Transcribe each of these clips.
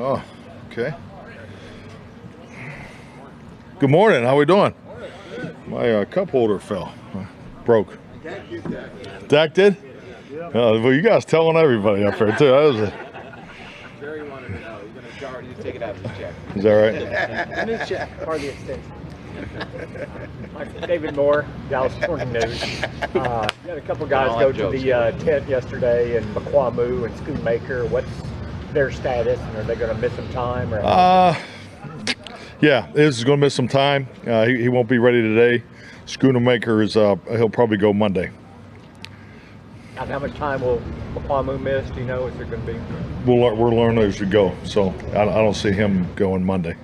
Oh, okay. Good morning. How we doing? My cup holder fell. Broke. Dak did? Well, you guys telling everybody up there, too. That was Jerry wanted to know. You're going to charge you to take it out of his check. Is that right? New check, part of the extension. David Moore, Dallas Morning News. You had a couple guys go to the tent yesterday in McQuamu and Schoonmaker. What's their status, and are they going to miss some time? Or Yeah, this is going to miss some time. He won't be ready today. Schoonmaker is he'll probably go Monday. And how much time will McQuamu miss? Do you know? Is there going to be? We'll learn as we go. So I don't see him going Monday.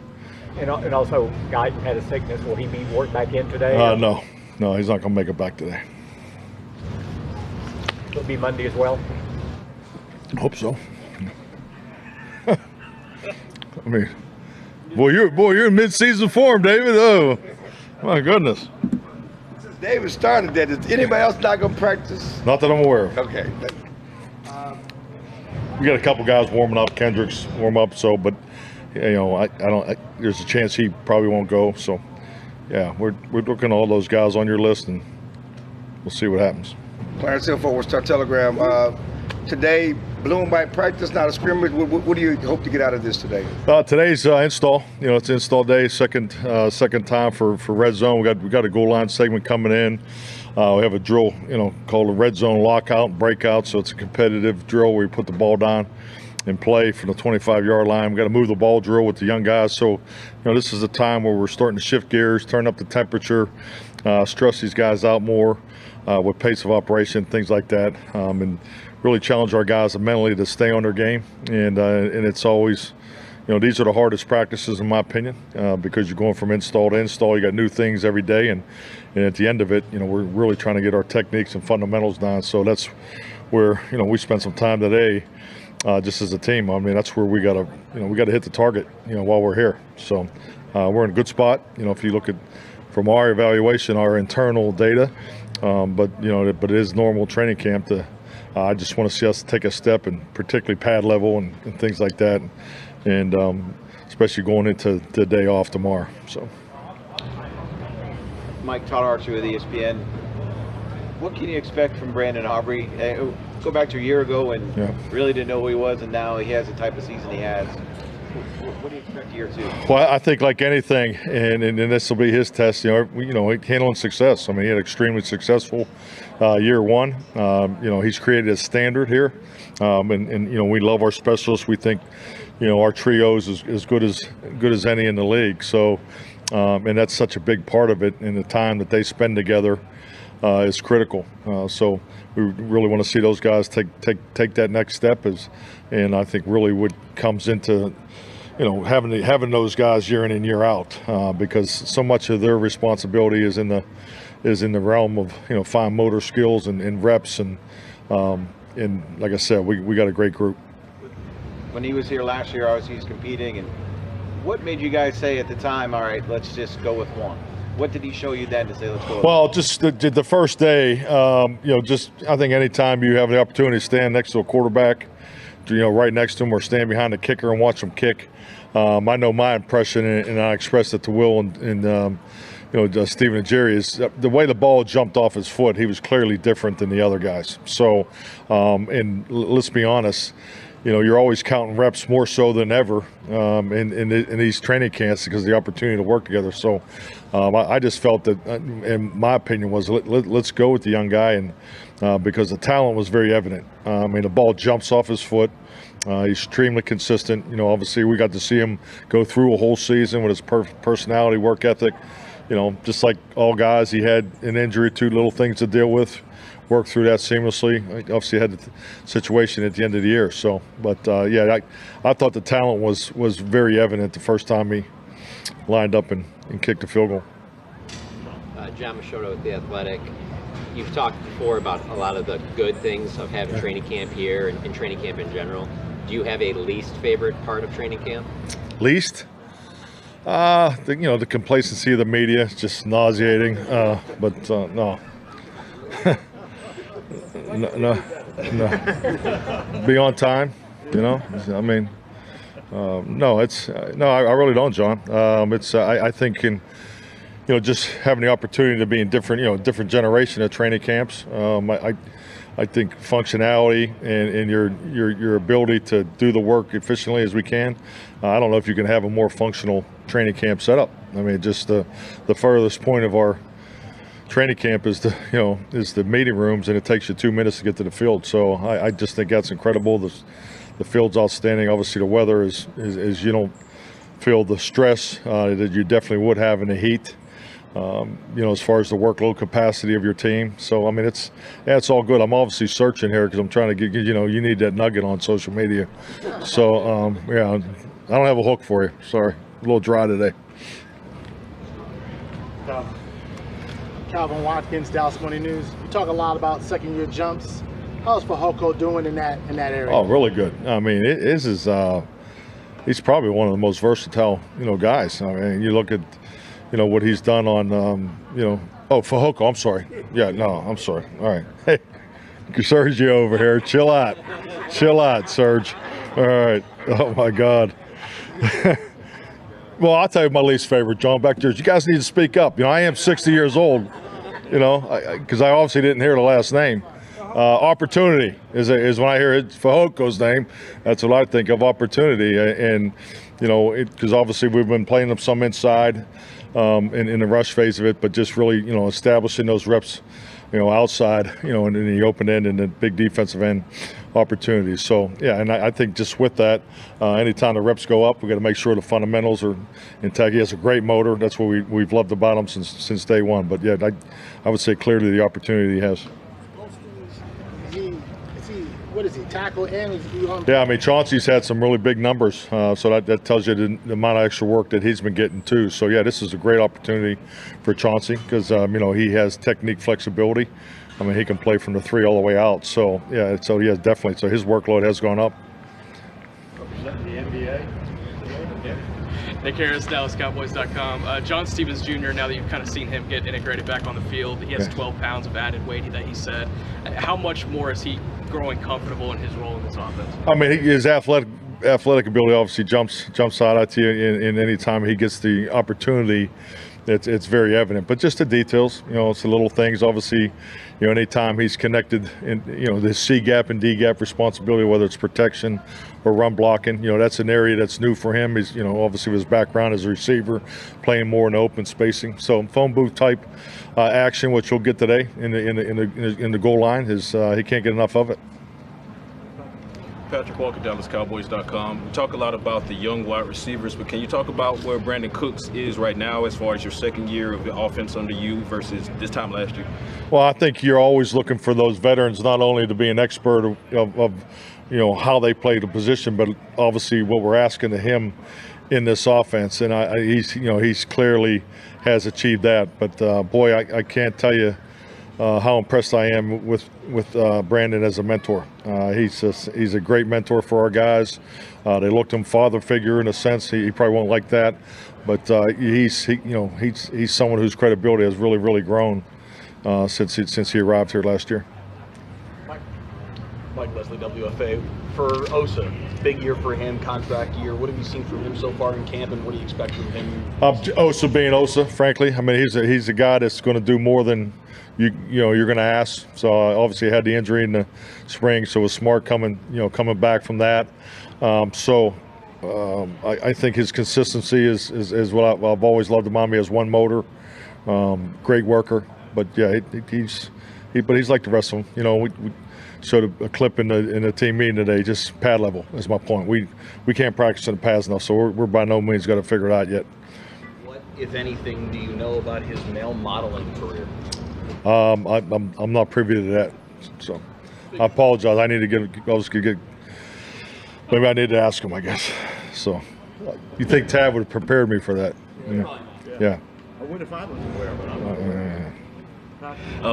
And also, Guyton had a sickness. Will he be worked back in today? No, he's not going to make it back today. It'll be Monday as well. Hope so. I mean, you're in mid-season form, David. Oh, my goodness. Since David started that, is anybody else not going to practice? Not that I'm aware of. Okay. We got a couple guys warming up. Kendrick's warm up, so but you know, I don't. There's a chance he probably won't go. So, yeah, we're looking at all those guys on your list, and we'll see what happens. Clarence Hill, Fort Worth Star-Telegram. Today, blue and white practice, not a scrimmage. What do you hope to get out of this today? Today's install. You know, it's install day. Second time for red zone. We got a goal line segment coming in. We have a drill, you know, called a red zone lockout and breakout. So it's a competitive drill where you put the ball down and play from the 25-yard line. We got to move the ball drill with the young guys. So, you know, this is a time where we're starting to shift gears, turn up the temperature, stress these guys out more with pace of operation, things like that, and really challenge our guys mentally to stay on their game. And it's always, you know, these are the hardest practices in my opinion because you're going from install to install. You got new things every day, and at the end of it, you know, we're really trying to get our techniques and fundamentals down. So that's where, you know, we spent some time today. Just as a team, I mean, that's where we gotta hit the target, you know, while we're here. So we're in a good spot. You know, if you look at from our evaluation, our internal data, but you know, but it is normal training camp. I just want to see us take a step, and particularly pad level and things like that, and especially going into the day off tomorrow. So, Mike, Todd Archer with ESPN. What can you expect from Brandon Aubrey? Go back to a year ago and really didn't know who he was, and now he has the type of season he has. What do you expect year two? Well, I think like anything, and this will be his test. You know, handling success. I mean, he had extremely successful year one. You know, he's created a standard here, and you know, we love our specialists. We think, you know, our trio is as good as any in the league. So, and that's such a big part of it. And the time that they spend together is critical. So we really want to see those guys take that next step. And I think really what comes into, you know, having those guys year in and year out, because so much of their responsibility is in the realm of, you know, fine motor skills and reps, and like I said, we got a great group. When he was here last year, obviously he's competing, and what made you guys say at the time, all right, let's just go with one? What did he show you then to say let's go? Well, just the first day, you know, just I think anytime you have the opportunity to stand next to a quarterback, you know, right next to him, or stand behind the kicker and watch him kick. I know my impression, and I expressed it to Will and you know, Stephen and Jerry, is the way the ball jumped off his foot. He was clearly different than the other guys. So, and let's be honest, you know, you're always counting reps more so than ever in these training camps because of the opportunity to work together. So I just felt that, in my opinion, was let's go with the young guy, and because the talent was very evident. I mean, the ball jumps off his foot. He's extremely consistent. You know, obviously we got to see him go through a whole season with his personality, work ethic. You know, just like all guys, he had an injury, two little things to deal with. Worked through that seamlessly. Obviously had the situation at the end of the year. So, but yeah, I thought the talent was very evident the first time he lined up and kicked a field goal. John Machado with The Athletic. You've talked before about a lot of the good things of having training camp here and training camp in general. Do you have a least favorite part of training camp? Least? You know, the complacency of the media is just nauseating. But no. No. Be on time, you know. I mean, No, I really don't, John. I think just having the opportunity to be in different generation of training camps. I think functionality and your ability to do the work efficiently as we can. I don't know if you can have a more functional training camp setup. I mean, just the furthest point of our training camp is the meeting rooms, and it takes you 2 minutes to get to the field. So I just think that's incredible. The field's outstanding. Obviously, the weather is you don't feel the stress that you definitely would have in the heat. As far as the workload capacity of your team. So, I mean, it's all good. I'm obviously searching here because I'm trying to get, you need that nugget on social media. So, yeah, I don't have a hook for you. Sorry. A little dry today. Calvin Watkins, Dallas Morning News. You talk a lot about second-year jumps. How's Fehoko doing in that area? Oh, really good. I mean, he's probably one of the most versatile, guys. I mean, you look at what he's done on, Fehoko, I'm sorry. Yeah, no, I'm sorry. All right. Hey, Sergio over here. Chill out. Chill out, Serge. All right. Oh, my God. Well, I'll tell you my least favorite, John, back there. You guys need to speak up. I am 60 years old, because I obviously didn't hear the last name. Opportunity is when I hear Fehoko's name, that's what I think of, opportunity. And, because obviously we've been playing them some inside, in the rush phase of it, but just really, establishing those reps, outside, in the open end and the big defensive end opportunities. So, yeah, and I think just with that, anytime the reps go up, we got to make sure the fundamentals are intact. He has a great motor. That's what we've loved about him since day one. But, yeah, I would say clearly the opportunity he has. What is he, tackle and is he on? Yeah, I mean, Chauncey's had some really big numbers, so that tells you the amount of extra work that he's been getting too. So, yeah, this is a great opportunity for Chauncey because, he has technique flexibility. I mean, he can play from the 3 all the way out. So, yeah, definitely. So his workload has gone up. Representing the NBA. Nick Harris, DallasCowboys.com. John Stevens Jr., now that you've kind of seen him get integrated back on the field, he has 12 pounds of added weight that he said. How much more is he growing comfortable in his role in this offense? I mean, his athletic ability obviously jumps out at you in any time he gets the opportunity. It's very evident, but just the details, it's the little things. Obviously, anytime he's connected in, the C gap and D gap responsibility, whether it's protection or run blocking, that's an area that's new for him. He's, obviously with his background as a receiver, playing more in open spacing. So phone booth type action, which we'll get today in the goal line, is he can't get enough of it. Patrick Walker, DallasCowboys.com. We talk a lot about the young wide receivers, but can you talk about where Brandon Cooks is right now as far as your second year of the offense under you versus this time last year? Well, I think you're always looking for those veterans, not only to be an expert of how they play the position, but obviously what we're asking of him in this offense. And he's clearly has achieved that. But boy, I can't tell you how impressed I am with Brandon as a mentor. He's a great mentor for our guys. They looked him father figure in a sense. He probably won't like that, but he's someone whose credibility has really grown since he arrived here last year. Mike Leslie, WFA. For Osa, big year for him, contract year. What have you seen from him so far in camp, and what do you expect from him? Osa being Osa, frankly. I mean, he's a guy that's going to do more than you're going to ask. So obviously had the injury in the spring, so it was smart coming back from that. I think his consistency is what I've always loved about him. He has one motor, great worker, but yeah, he's like the rest of them. We showed a clip in the team meeting today. Just pad level is my point. We can't practice in the pads enough, so we're by no means got to figure it out yet. What, if anything, do you know about his male modeling career? I'm not privy to that, so I apologize. I need to get. Maybe I need to ask him, I guess. So, you think Tad would have prepared me for that? Yeah. I would if I was aware, but I'm not aware.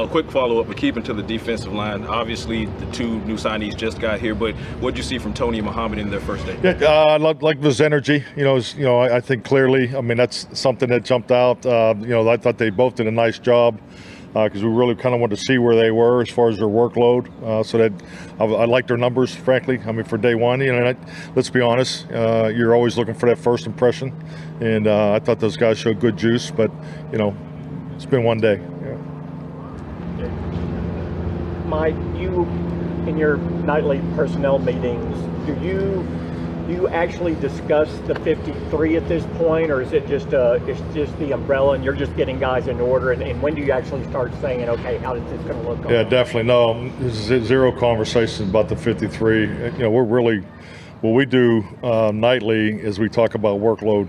Quick follow-up, but keeping to the defensive line. Obviously, the 2 new signees just got here, but what did you see from Tony and Muhammad in their first day? Yeah, I like his energy. I think clearly. I mean, that's something that jumped out. I thought they both did a nice job because we really kind of wanted to see where they were as far as their workload. So that I like their numbers, frankly. I mean, for day one, let's be honest, you're always looking for that first impression, and I thought those guys showed good juice, but it's been one day. Yeah. Mike, you in your nightly personnel meetings, do you actually discuss the 53 at this point, or is it just it's just the umbrella and you're just getting guys in order? And when do you actually start saying, okay, how is this going to look? Yeah, definitely. No, there's zero conversations about the 53. We're really, what we do nightly is we talk about workload,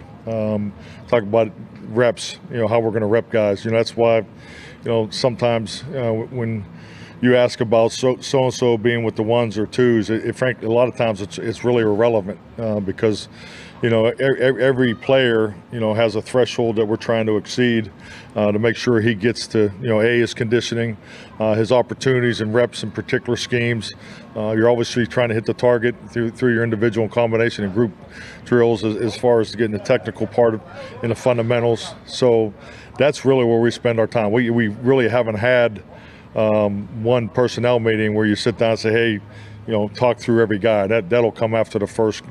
talk about reps, how we're going to rep guys. That's why, sometimes when you ask about so-and-so being with the ones or twos, frankly, a lot of times it's really irrelevant because, every player, has a threshold that we're trying to exceed to make sure he gets to, his conditioning, his opportunities and reps in particular schemes. You're obviously trying to hit the target through your individual combination and group drills as far as getting the technical part in the fundamentals. So that's really where we spend our time. We really haven't had one personnel meeting where you sit down and say, hey, talk through every guy. That'll come after the first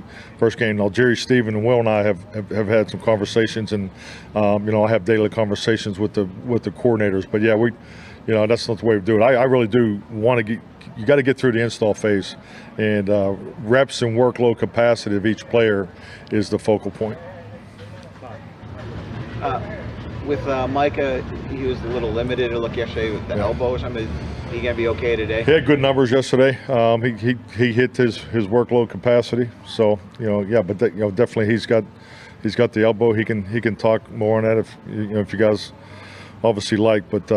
game. Now, Jerry, Steven, and Will and I have had some conversations, and I have daily conversations with the coordinators. But yeah, that's not the way we do it. I really do want to you got to get through the install phase, and reps and workload capacity of each player is the focal point. With Micah, he was a little limited to look yesterday with the elbows. I mean, he gonna be okay today? He had good numbers yesterday. He hit his workload capacity. So but definitely he's got the elbow. He can talk more on that if if you guys obviously like. But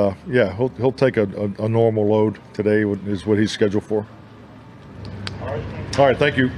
he'll take a normal load today is what he's scheduled for. All right. Thank you.